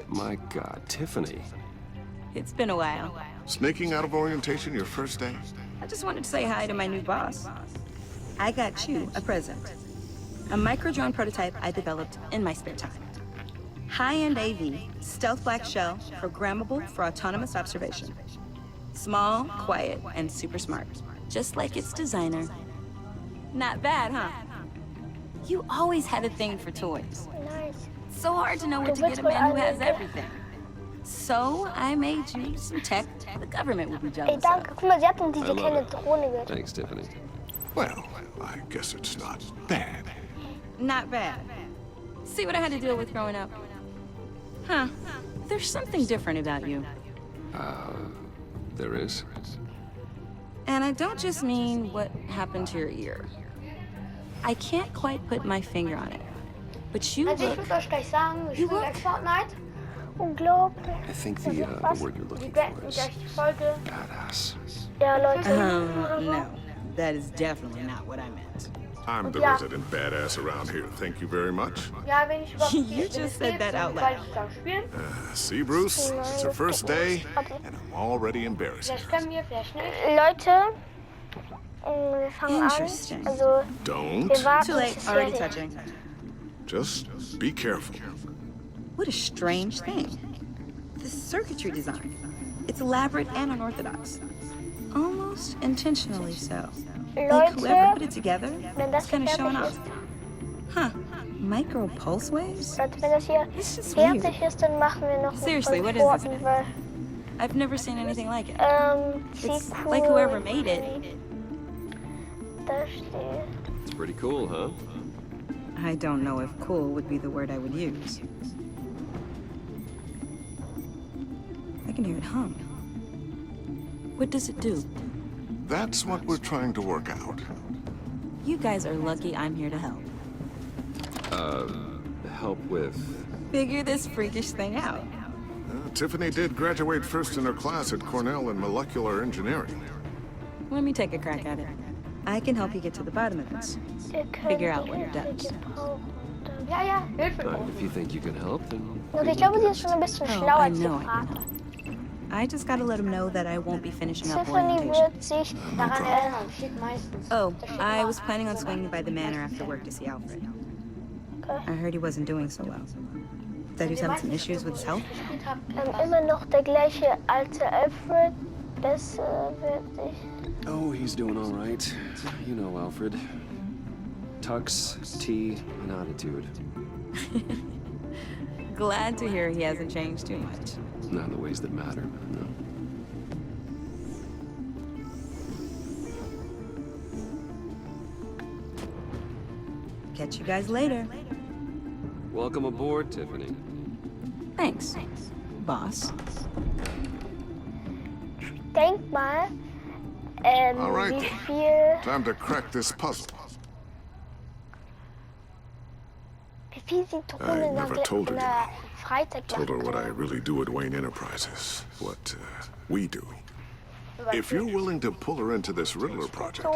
My God, Tiffany. It's been a while. Sneaking out of orientation your first day? I just wanted to say hi to my new boss. I got you a present. A micro-drone prototype I developed in my spare time. High-end AV, stealth black shell, programmable for autonomous observation. Small, quiet, and super smart. Just like its designer. Not bad, huh? You always had a thing for toys. Nice. So hard to know what to get a man who has everything. So I made you some tech the government would be jealous Ey, danke. Guck mal, sie hat uns diese kleine Drohne gehört. Thanks, Tiffany. Well, I guess it's not bad. Not bad. See what I had to deal with growing up? Huh. There's something different about you. There is? And I don't just mean what happened to your ear. I can't quite put my finger on it. But you Also ich look... muss euch gleich sagen, ich spiele gleich Fortnite. Unglaublich. I think the word you're looking for is badass. Ja, Leute. No. That is definitely not what I meant. I'm the resident badass around here. Thank you very much. Ja, wenn ich überhaupt You just said that out loud. spielen. See, Bruce? It's her first day, and I'm already embarrassed. Vielleicht können wir, vielleicht nicht. Leute, wir fangen Interesting. an. Also, Don't. wir warten. Too late. Already touching. Just be careful. What a strange thing. The circuitry design. It's elaborate and unorthodox. Almost intentionally so. Like whoever put it together is kind of showing off. Huh. Micro pulse waves? Leute, wenn das hier fertig ist, dann machen wir noch Seriously, what is this? Weil I've never seen anything like it. It's Sieht like cool whoever made it. Da steht. It's pretty cool, huh? I don't know if cool would be the word I would use. I can hear it hum. What does it do? That's what we're trying to work out. You guys are lucky I'm here to help. Help with... Figure this freakish thing out. Tiffany did graduate first in her class at Cornell in molecular engineering. Let me take a crack at it. I can help you get to the bottom of this. Figure out what it does. Ja, ja, Hilfe. If you think you can help, then... Okay, ich glaube, sie ist schon ein bisschen schlauer als der Vater. I just gotta let him know that I won't be finishing up Tiffany orientation. wird sich Daran erinnern, steht meistens. Oh, I was planning on swinging by the manor after work to see Alfred. I heard he wasn't doing so well. That he was having some issues with his health. Immer noch der gleiche alte Alfred. Besser wird sich. Oh, he's doing all right. You know Alfred. Tux, tea, and attitude. Glad to hear he hasn't changed too much. Not in the ways that matter, no. Catch you guys later. Welcome aboard, Tiffany. Thanks, boss. Denk mal, All right, wie then. viel... Time to crack this puzzle. Wie viel sie tun in never told her, einer Told her what I Freizeitjacht. really do at Wayne Enterprises. What we do. If you're willing to pull her into this Riddler project,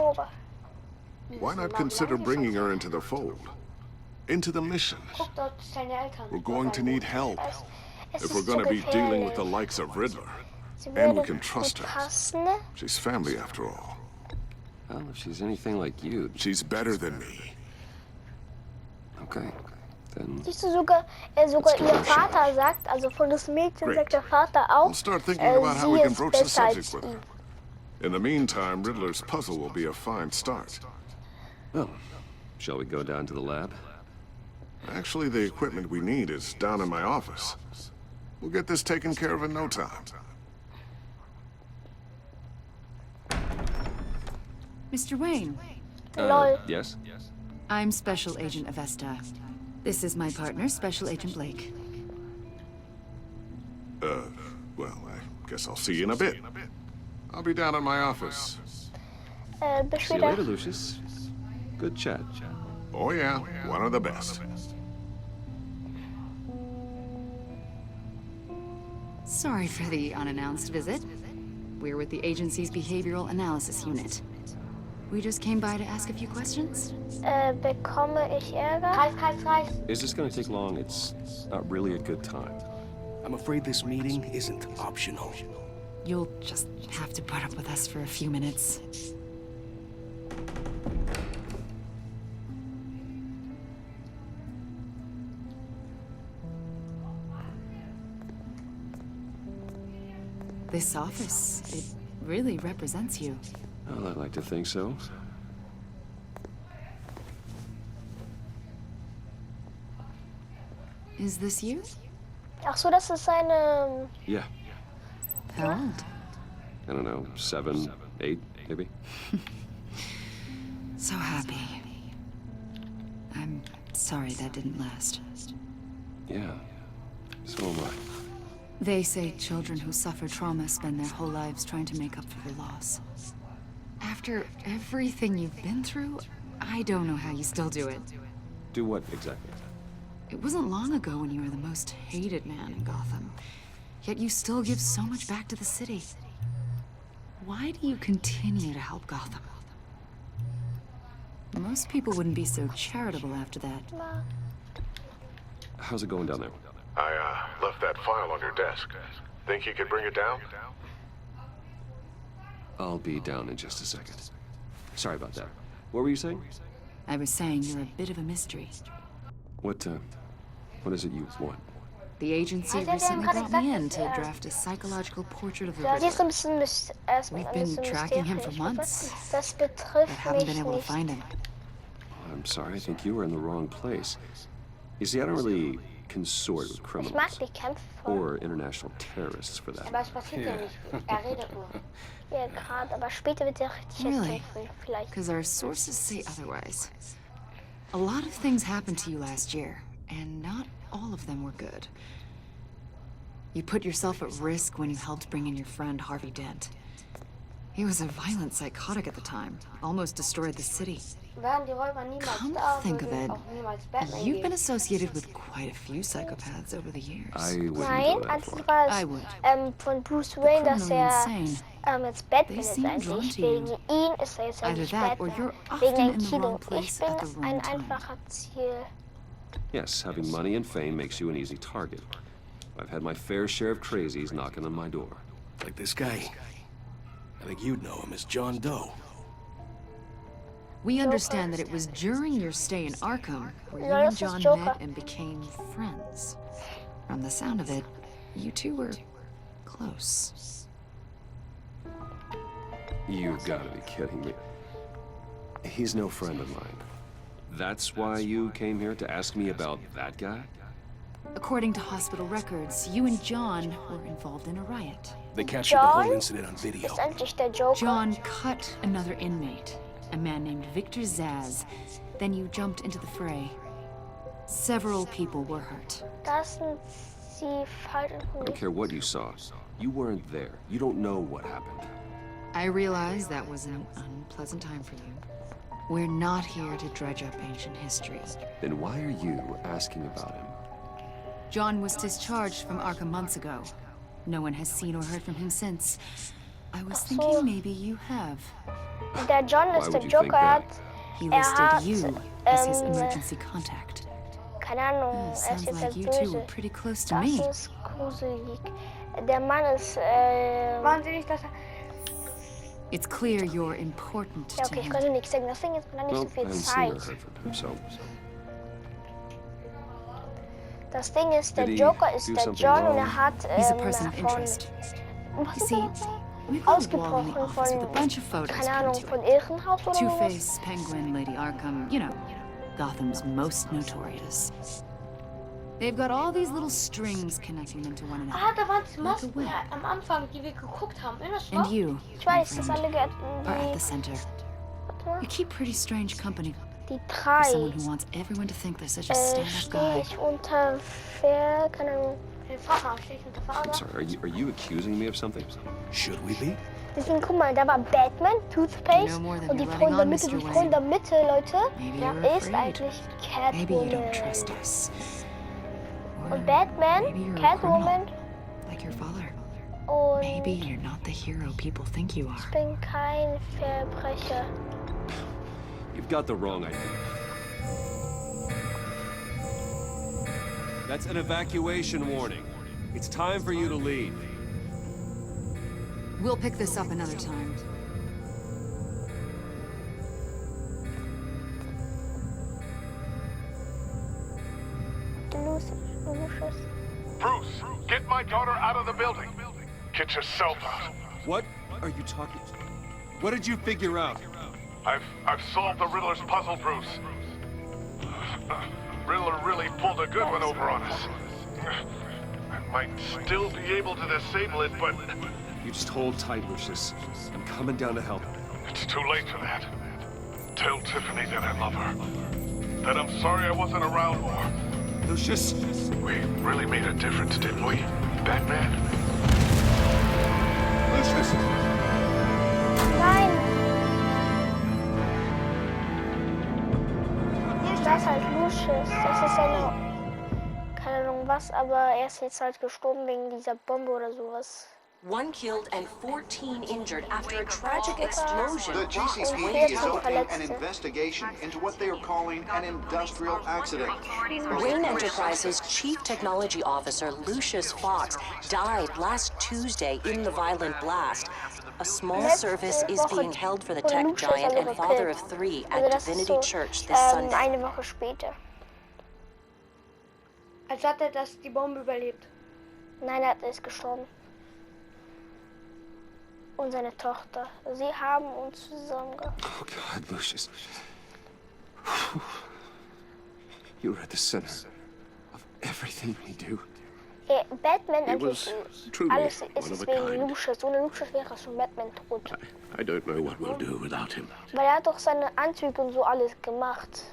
why not consider bringing her into the fold? Into the mission. Guck dort seine Eltern. We're going to need help. Es If we're ist going so to be dealing with the gefährlich. likes of Riddler. Sie And we würde can trust gut her. passen. She's family after all. Well, if she's anything like you... She's better than me. Okay, then... Siehst du, sogar ihr Vater sagt, also von das Mädchen sagt der Vater auch, We'll start thinking about how we sie can ist broach the besser subject als with ihn. her. In the meantime, Riddler's puzzle will be a fine start. Well, shall we go down to the lab? Actually, the equipment we need is down in my office. We'll get this taken care of in no time. Mr. Wayne, Lol. Yes? I'm Special Agent Avesta. This is my partner, Special Agent Blake. Well, I guess I'll see you in a bit. I'll be down in my office. Bis See you später. later, Lucius. Good chat. Oh yeah, one of the best. Sorry for the unannounced visit. We're with the agency's behavioral analysis unit. We just came by to ask a few questions. Bekomme ich Ärger? Kreis. Is this gonna take long? It's not really a good time. I'm afraid this meeting isn't optional. You'll just have to put up with us for a few minutes. This office, it really represents you. Well, I'd like to think so. Is this you? Ach so, das ist seine... Yeah. How old? I don't know, 7, 8, maybe? So happy. I'm sorry that didn't last. Yeah. So am I. They say children who suffer trauma spend their whole lives trying to make up for the loss. After everything you've been through, I don't know how you still do it. Do what exactly? It wasn't long ago when you were the most hated man in Gotham. Yet you still give so much back to the city. Why do you continue to help Gotham? Most people wouldn't be so charitable after that. How's it going down there? I left that file on your desk. Think you could bring it down? I'll be down in just a second. Sorry about that. What were you saying? I was saying you're a bit of a mystery. What is it you want? The agency recently brought me in to draft a psychological portrait of the Sie ist ein Riddler. bisschen erstmal We've ein been bisschen tracking him for mysterisch. months, Das but betrifft haven't been mich able to nicht. find him. I'm sorry, I think you were in the wrong place. You see, I don't really consort with Ich criminals. mag die Kämpfe voll. Or international terrorists, for that. Aber es passiert ja nicht. Redet nur. Ja, gerade, aber später wird er richtig Really? kämpfen, vielleicht. Because our sources say otherwise. A lot of things happened to you last year, and not all of them were good. You put yourself at risk when you helped bring in your friend Harvey Dent. He was a violent psychotic at the time, almost destroyed the city. Wären die Räuber niemals Come da, to think of würden it, auch niemals Batman you've been gehen. associated with quite a few psychopaths over the years. I wouldn't Nein, go that als far. war I es would. von Bruce Wayne, dass criminally insane. jetzt Batman They ist seem drawn eigentlich. to you. Wegen ihn ist jetzt Either eigentlich that, or Batman. you're Wegen often dem in the Kino. wrong Ich place bin at the wrong ein time. einfacher Ziel. Yes, having money and fame makes you an easy target. I've had my fair share of crazies knocking on my door. Like this guy. I think you'd know him as John Doe. We understand that it was during your stay in Arkham where you Ja, and das ist John Joker. met and became friends. From the sound of it, you two were close. You've got to be kidding me. He's no friend of mine. That's why you came here to ask me about that guy? According to hospital records, you and John were involved in a riot. They captured the John whole incident on video. ist endlich der Joker. John cut another inmate, a man named Victor Zaz. Then you jumped into the fray. Several people were hurt. Das sind sie falsch I don't informiert. care what you saw. You weren't there. You don't know what happened. I realize that was an unpleasant time for you. We're not here to dredge up ancient history. Then why are you asking about him? John was discharged from Arkham months ago. No one has seen or heard from him since. I was so. thinking maybe you have. Der John Why ist would der you Joker. think that? He hat, listed you as his ähm, emergency contact. keine Ahnung, er Sounds ist jetzt like you der two were Böse. pretty close to Das me. ist gruselig. Der Mann ist, Wahnsinnig, dass It's clear you're important ja, to okay, ich him. konnte nichts sagen. Das Ding ist, man hat nicht Well, so I viel haven't seen or Zeit. heard from him, so... Das Ding ist, der Did he Joker do ist der something John und wrong? er hat He's a person of von, interest. was You ist see, das? we've got a wall in the Ausgebrochen office with a von, bunch of photos keine Ahnung, pinned to von it. Irrenhaus oder sowas. Two-Face, Penguin, Lady Arkham, you know, Gotham's most notorious. They've got all these little strings connecting them to one another. Ah, da waren es Like a Masken web. am Anfang, die wir geguckt haben. Erinnerst du And noch? you, Ich my weiß, dass alle friend, are at the die, center. warte mal, You keep pretty strange company die for someone drei who wants everyone to think they're such a stand-up guy. stehe ich unter Ver, keine Ahnung. Den Fahrer, stehe ich unter I'm Fahrer. sorry, are you accusing me of something? Should we be? Deswegen, guck mal, da war Batman, Toothpaste You know more than und die you're Frau in der letting on, Mitte, Mr. die Frau in der Mitte, Leute, Maybe ja, you're ist afraid. eigentlich Maybe you don't Catwoman. trust us. Or Und Batman, maybe you're a Catwoman criminal, like your father. und Maybe you're not the hero people think you ich are. bin kein Verbrecher. You've got the wrong idea. That's an evacuation warning. It's time for you to leave. We'll pick this up another time. Lucius. Bruce, get my daughter out of the building. Get yourself out. What are you talking? What did you figure out? I've solved the Riddler's puzzle, Bruce. Riddler really pulled a good one over on us. I might still be able to disable it, but You just hold tight, Lucius. I'm coming down to help. it's too late for that. Tell Tiffany that I love her. That I'm sorry I wasn't around more. Lucius! We really made a difference, didn't we, Batman? Lucius! Nein! Das ist halt Lucius. Das ist ja noch keine Ahnung was, aber er ist jetzt halt gestorben wegen dieser Bombe oder sowas. One killed and 14 injured after a tragic explosion. The GCPD is opening an investigation into what they are calling an industrial accident. Wayne Enterprises' chief technology officer, Lucius Fox, died last Tuesday in the violent blast. A small service is being held for the tech giant and father of three at Divinity Church this Sunday. Eine Woche später. Als hat er die Bombe überlebt. Nein, er ist gestorben. Und seine Tochter. Sie haben uns zusammengebracht. Oh God, Lucius. You were at the center of Everything we do. Batman It was truly alles one ist of a wegen kind. Lucius. Ohne Lucius wäre schon Batman tot. I don't know what we'll do without him. Weil er hat doch seine Anzüge und so alles gemacht.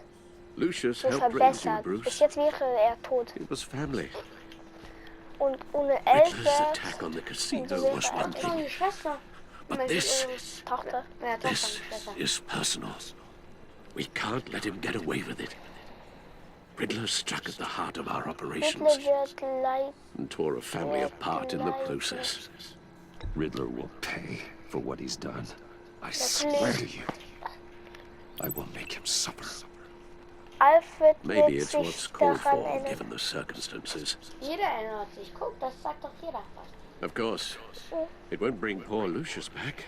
Lucius So helped raise you, verbessert. Bis Bruce. jetzt wäre er tot. It was family. Und ohne Riddler's Elfe attack on the casino wäre was one er thing. Schwester. But this Tochter. This is personal. We can't let him get away with it. Riddler struck at the heart of our operations and tore a family apart in the process. Riddler will pay for what he's done. I swear to you. I will make him suffer. Alfred Maybe wird it's sich what's called daran for, erinnern. given the circumstances. Jeder erinnert sich. Guck, das sagt doch jeder fast. Of course, it won't bring poor Lucius back.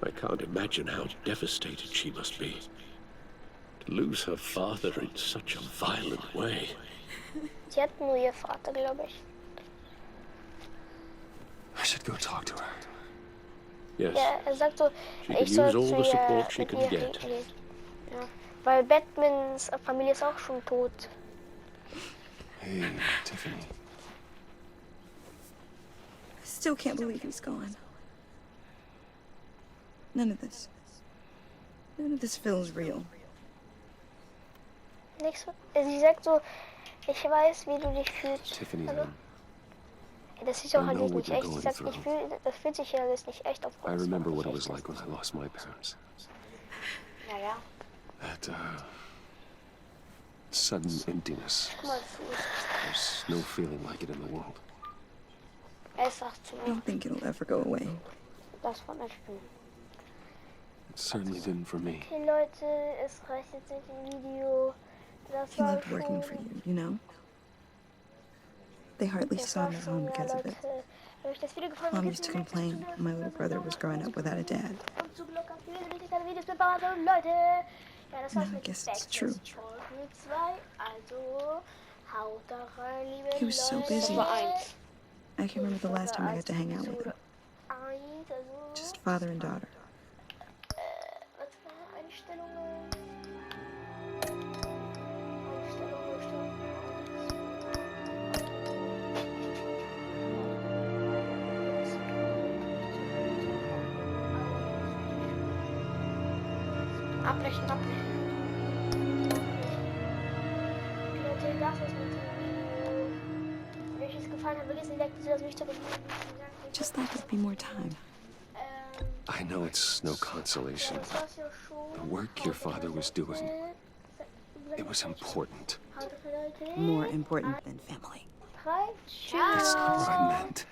I can't imagine how devastated she must be. To lose her father in such a violent way. Sie hat nur ihr Vater, glaube ich. I should go talk to her. Yes. Ja, er sagt so, She could ich soll use all zu the ihr support she mit can ihr get. reden. Ja. Weil Batmans Familie ist auch schon tot. Hey, Tiffany. I still can't believe he's gone. None of this feels real. Nicht so, sie sagt so, ich weiß, wie du dich fühlst. Tiffany, Also, hon, das ist auch I know alles what nicht you're echt. Sie going sagt, through. das fühlt sich ja alles nicht echt auf I uns. remember what it was like when I lost my parents. Naja. That, sudden emptiness. Guck mal, There's no feeling like it in the world. er sagt zu I mir, don't think it'll ever go away. das war nicht schlimm. It certainly didn't for me. Okay, Leute, es reicht jetzt nicht im Video. Das He war loved working for schon... you, you know? They hardly Das saw war him at schon, home ja, because of it. Leute. Wenn euch das Video gefallen hat, Mom used to complain my little brother was growing up without a dad. und zu Glück auf die wichtigsten Videos mit Barbara und Leute. Ja, das war's No, I mit guess it's true. Folge 2. Also, haut da rein, liebe He was so Leute. busy. Das war 1. I can remember the last time I got to hang out with him. Also, Just father and daughter. was für Einstellungen? Abbrechen. Leute, das ist mit dem Video. Wenn euch das gefallen hat, vergesst nicht, das Wichtige. Just thought there'd be more time. I know it's no consolation. The work your father was doing, it was important. More important than family. Ciao. That's not what I meant.